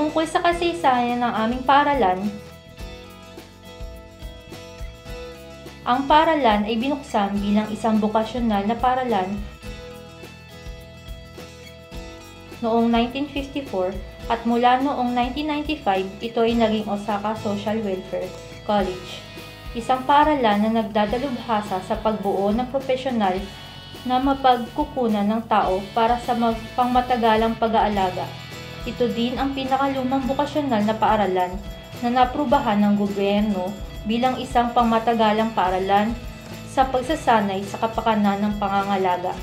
Tungkol sa kasaysayan ng aming paaralan, ang paaralan ay binuksan bilang isang bokasyonal na paaralan noong 1954 at mula noong 1995 ito ay naging Osaka Social Welfare College, isang paaralan na nagdadalubhasa sa pagbuo ng profesional na mapagkukunan ng tao para sa pangmatagalang pag-aalaga. Ito din ang pinakalumang bokasyonal na paaralan na naprubahan ng gobyerno bilang isang pangmatagalang paaralan sa pagsasanay sa kapakanan ng pangangalaga.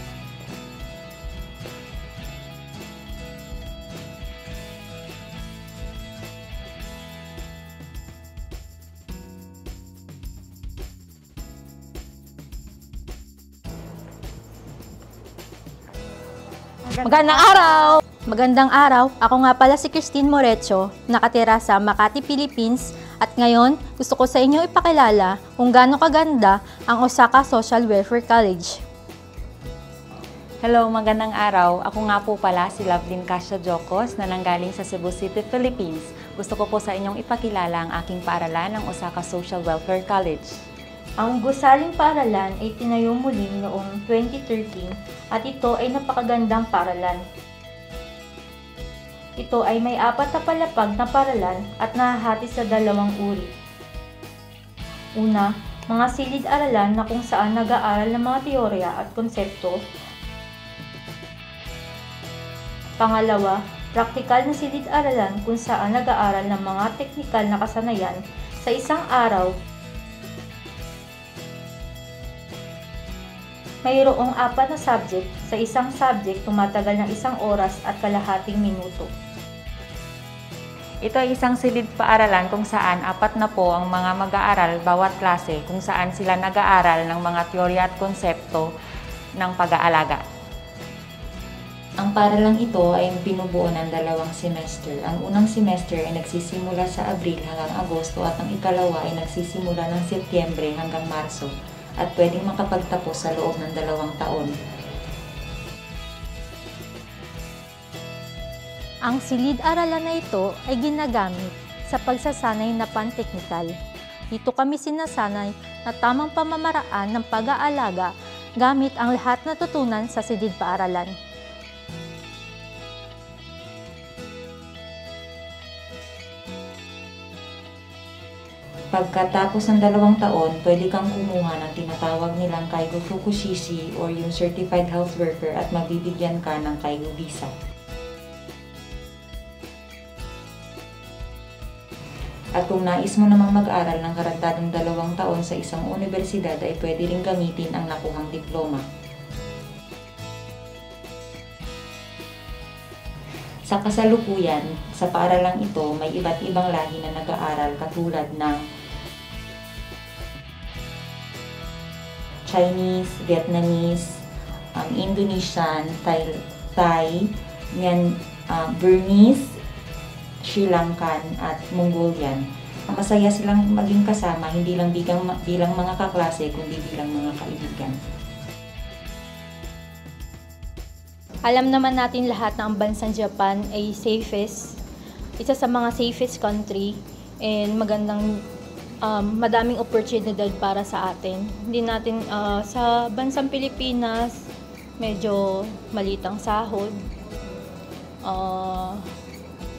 Magandang araw! Magandang araw! Ako nga pala si Christine Morecho, nakatira sa Makati, Philippines, at ngayon gusto ko sa inyo ipakilala kung gaano kaganda ang Osaka Social Welfare College. Hello, magandang araw. Ako nga po pala si Lovelyn Casio Jocos na nanggaling sa Cebu City, Philippines. Gusto ko po sa inyong ipakilala ang aking paaralan ng Osaka Social Welfare College. Ang gusaling paaralan ay tinayo muli noong 2013 at ito ay napakagandang paaralan. Ito ay may 4 na palapag na paaralan at nahahati sa 2 uri. Una, mga silid-aralan na kung saan nag-aaral ng mga teorya at konsepto. Pangalawa, praktikal na silid-aralan kung saan nag-aaral ng mga teknikal na kasanayan sa isang araw. Mayroong 4 na subject. Sa isang subject, tumatagal ng 1 oras at kalahating minuto. Ito ay isang silid paaralan kung saan 4 na po ang mga mag-aaral bawat klase kung saan sila nag-aaral ng mga teorya at konsepto ng pag-aalaga. Ang paaralang ito ay binubuo ng 2 semester. Ang unang semester ay nagsisimula sa Abril hanggang Agosto at ang ikalawa ay nagsisimula ng Setyembre hanggang Marso at pwedeng makapagtapos sa loob ng 2 taon. Ang silid-aralan na ito ay ginagamit sa pagsasanay na pan-teknikal. Dito kami sinasanay na tamang pamamaraan ng pag-aalaga gamit ang lahat na natutunan sa silid-paaralan. Pagkatapos ng 2 taon, pwede kang kumuha ng tinatawag nilang Kaigo Fukushishi or yung Certified Health Worker at mabibigyan ka ng Kaigo Visa. At kung nais mo namang mag-aral ng karagdagang 2 taon sa isang universidad ay pwede ring gamitin ang nakuhang diploma. Sa kasalukuyan, sa paaralang ito may iba't ibang lahi na nag-aaral katulad ng Chinese, Vietnamese, Indonesian, Thai, Burmese, Sri Lankan at Mongolian. Masaya silang maging kasama hindi lang bilang mga kaklase kundi bilang mga kaibigan. Alam naman natin lahat na ang bansang Japan ay isa sa mga safest country and madaming oportunidad para sa atin. Hindi natin sa bansang Pilipinas medyo maliit ang sahod.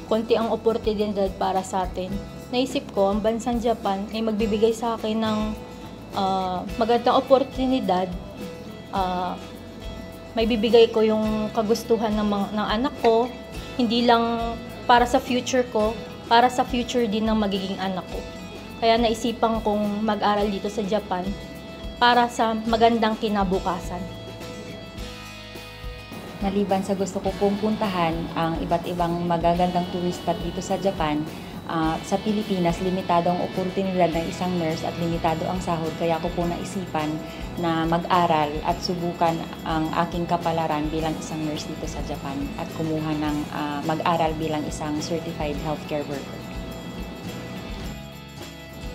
Konti ang oportunidad para sa atin. Naisip ko, ang bansang Japan ay magbibigay sa akin ng magandang oportunidad. May bibigay ko yung kagustuhan ng anak ko, hindi lang para sa future ko, para sa future din ng magiging anak ko. Kaya naisipan kong mag-aral dito sa Japan para sa magandang kinabukasan. Maliban sa gusto ko pong puntahan ang iba't ibang magagandang tourist spot dito sa Japan, sa Pilipinas, limitado ang oportunidad ng isang nurse at limitado ang sahod. Kaya ko po naisipan na mag-aral at subukan ang aking kapalaran bilang isang nurse dito sa Japan at kumuha ng mag-aral bilang isang certified healthcare worker.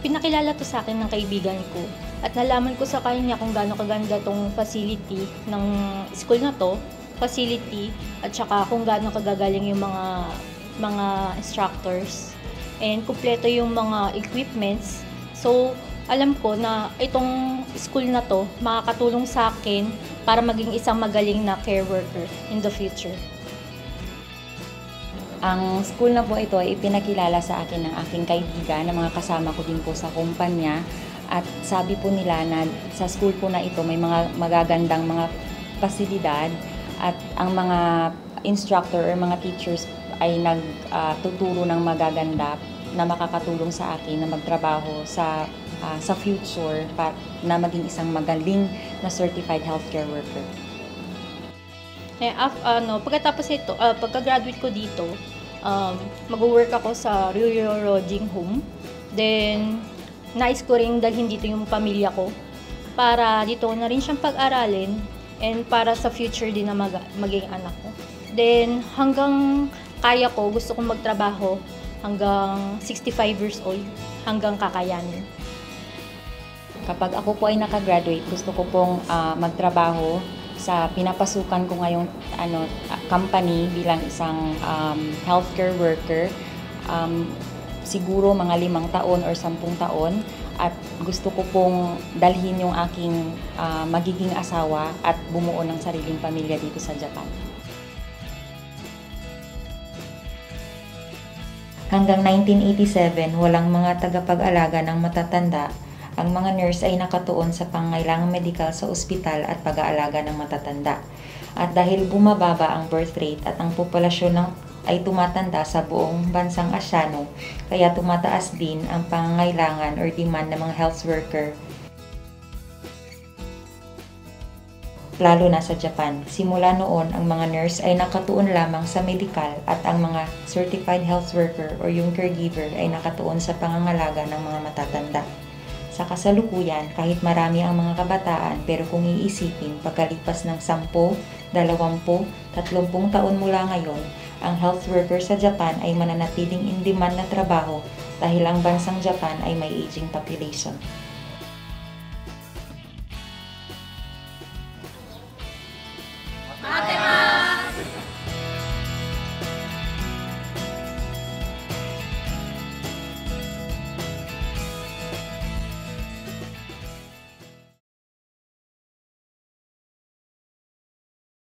Pinakilala to sa akin ng kaibigan ko at nalaman ko sa kanya kung gaano kaganda tong facility ng school na to, facility at saka kung gaano kagagaling yung mga mga instructors, and kumpleto yung mga equipments. So, alam ko na itong school na to makakatulong sa akin para maging isang magaling na care worker in the future. Ang school na po ito ay ipinakilala sa akin ng aking kaibigan na mga kasama ko din po sa kumpanya. At sabi po nila na sa school po na ito may mga magagandang mga pasilidad at ang mga instructor or mga teachers ay nagtuturo ng magaganda na makakatulong sa akin na magtrabaho sa future na maging isang magaling na certified healthcare worker. Pagkatapos ito, pagka-graduate ko dito, mag-work ako sa rural lodging home. Then, nais ko rin dalhin dito yung pamilya ko para dito na rin siyang pag-aralin and para sa future din na maging anak ko. Then, hanggang kaya ko, gusto kong magtrabaho hanggang 65 years old, hanggang kakayanin. Kapag ako po ay nakagraduate, gusto ko pong magtrabaho sa pinapasukan ko ngayong company bilang isang healthcare worker. Siguro mga 5 taon or 10 taon, at gusto ko pong dalhin yung aking magiging asawa at bumuo ng sariling pamilya dito sa Japan. Hanggang 1987, walang mga tagapag-alaga ng matatanda. Ang mga nurse ay nakatuon sa pangangailangang medikal sa ospital at pag-aalaga ng matatanda. At dahil bumababa ang birth rate at ang populasyon ay tumatanda sa buong bansang Asyano, kaya tumataas din ang pangangailangan or demand ng mga health worker, lalo na sa Japan. Simula noon, ang mga nurse ay nakatuon lamang sa medical at ang mga certified health worker or yung caregiver ay nakatuon sa pangangalaga ng mga matatanda. Sa kasalukuyan, kahit marami ang mga kabataan, pero kung iisipin, pagkalipas ng 10, 20, 30 taon mula ngayon, ang health worker sa Japan ay mananatiling in demand na trabaho dahil ang bansang Japan ay may aging population.